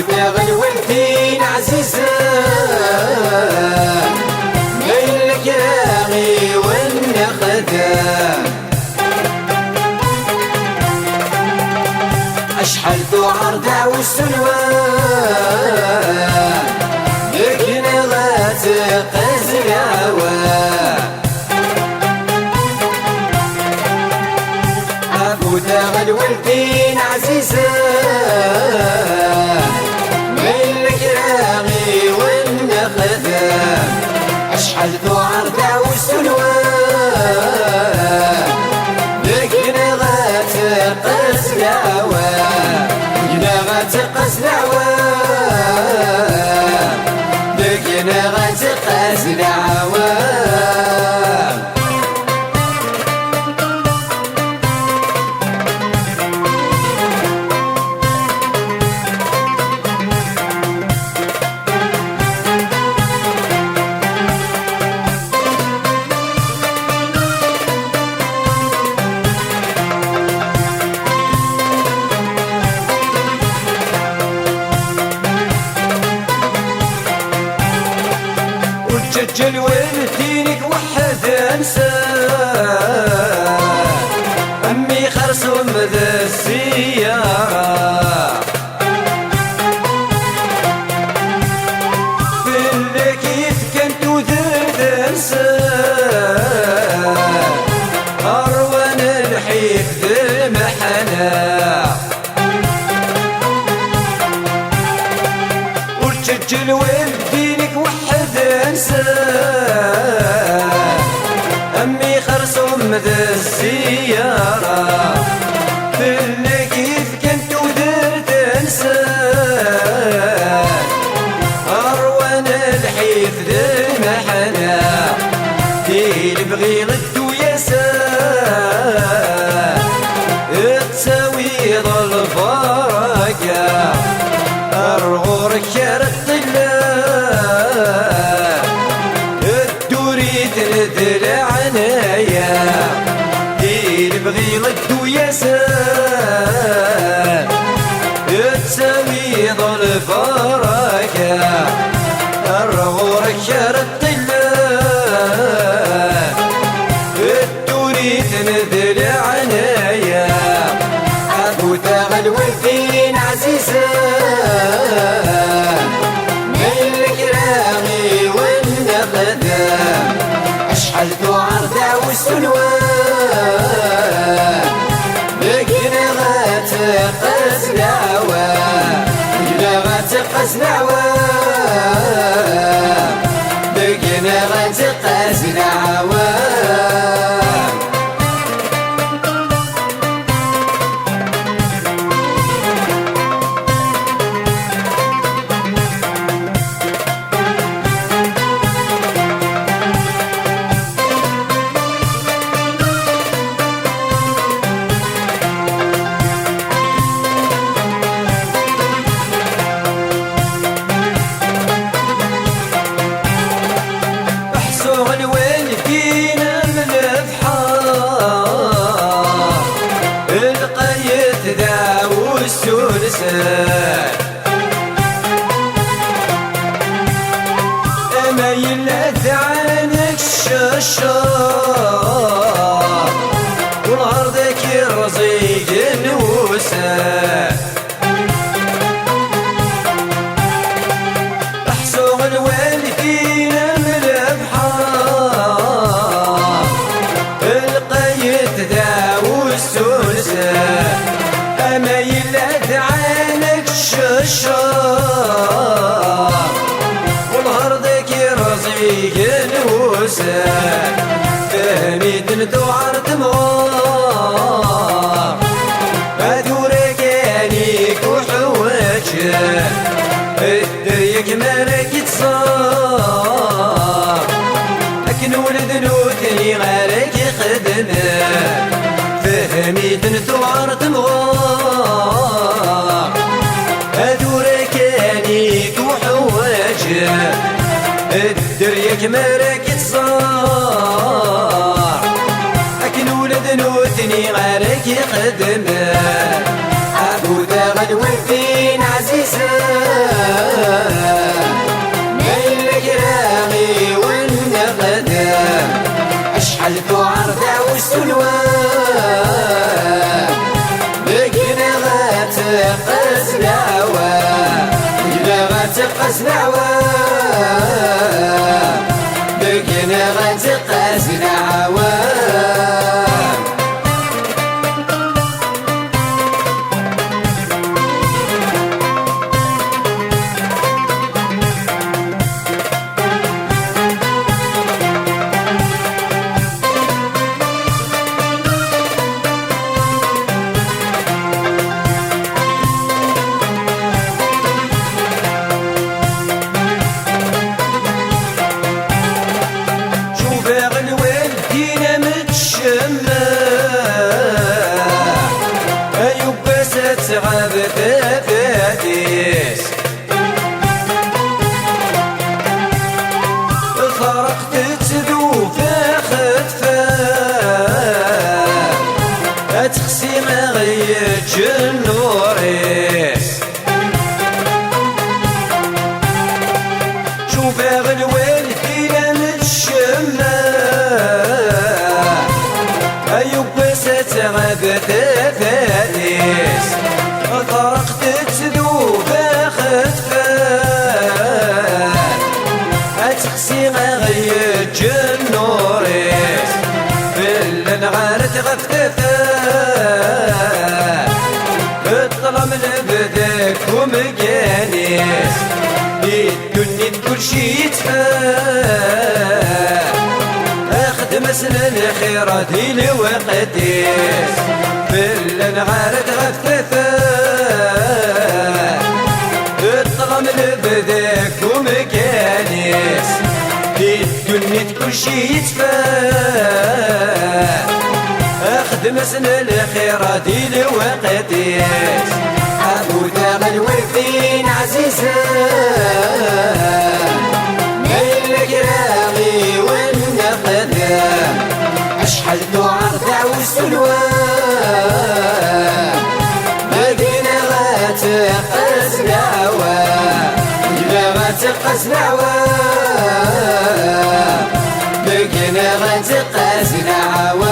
تغل والدين عزيزة بين الكراغي والنخدام أشحال ذو عرضة والسلوان لكن غاتقز الهوى أبو تغل والدين عزيزة بين الكراغي والنخدام أشحال ذو عرضة والسلوان لكن غاتقز الهوى غاتقز الهوى لكن غاتقز الهوى جل والدينك وحد انساه امي خرصوم ذا السيارة فلك يتكنتو ذا انساه اروان الحيف ذا المحنة وتسجل والدينك وحد انساه امي خرصوم ذا السيارة فلك كنتو درت انساه اروان الحيف ذا المحنة ديل بغي غدو يساه تساوي ذا البركة ارغور كرت العنايا دير بغي غدو يسار تساوي ذو البركة الرغور كرت الدوري تنذل عنايا أبو تغل والدين عزيزة من الكراغي والنخدام أشحال ذو عرضة والسلوان لكن غاتقز الهوى غاتقز الهوى لكن غاتقز الهوى أما يلات عنك الشاشار والأرض كرزيق نوسان أحسوغ الوالدين من الأبحار القيت ذا والسلسان أما يلات عنك الشاشار والأرض كرزيق نوسان فهميت ندوعر دمار أدورك أنيك وحوجه الدريك مالك يتصار لكن ولد نوتني غيرك يخدمه فهميت ندوعر دمار أدورك أنيك وحوجه الدريك مالك يتصار لكن ولد نوتني غيرك يخدمه أبو تغل والدين عزيزة غتقاسنا عوام بقينا غتقاسنا عوام تغاب تفاتيس فرقت تذوب خطفان تخسي ما غيتش النوريس شوف غلوان فينا متشمع أيوب ستغاب تفاتيس طرقت تذوب خطفان تخسي غيت النوريس بالنغارة غفتفان الظلم لبدك ومجانيس يدني كل شي يتفان اخدم سنن الخيرات لوقتيس بالنغارة غفتفان الظلم لبدك ومجانيس يدني كل شي يتفان اخدم سن الخيرات لوقتيس ابو ثمن وفين عزيزة ميل كراغي والنقدام اشحال تعرضع والسلوان مدينة غتقاسنا عوام لا غتقاسنا عوام مدينة غتقاسنا عوام